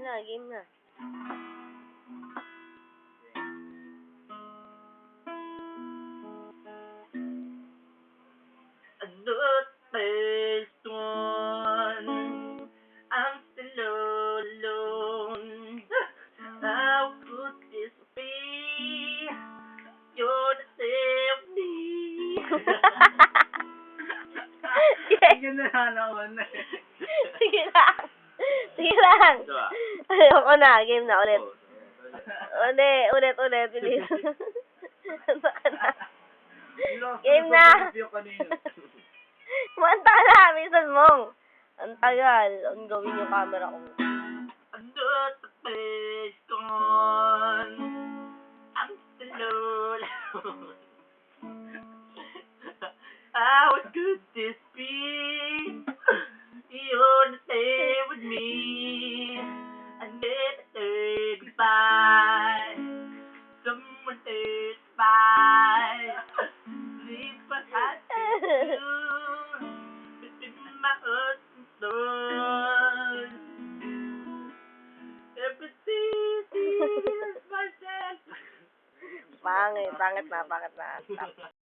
na, game na. Another first one, I'm still alone. How could this be? You're the same with me. Sige lang. Sige lang. Ayoko na, game na, ulit. Ulit, bilis. Ano ka na? Game na! Manta na, minsan mo. Ang tagal. Ang gawin yung camera ko. Another face gone. I'm still alone. How could this be? You're the same with me. I never said goodbye. Someone said goodbye. Leave what I do. It's in my heart and soul. Everything is myself. Pangit na. Stop.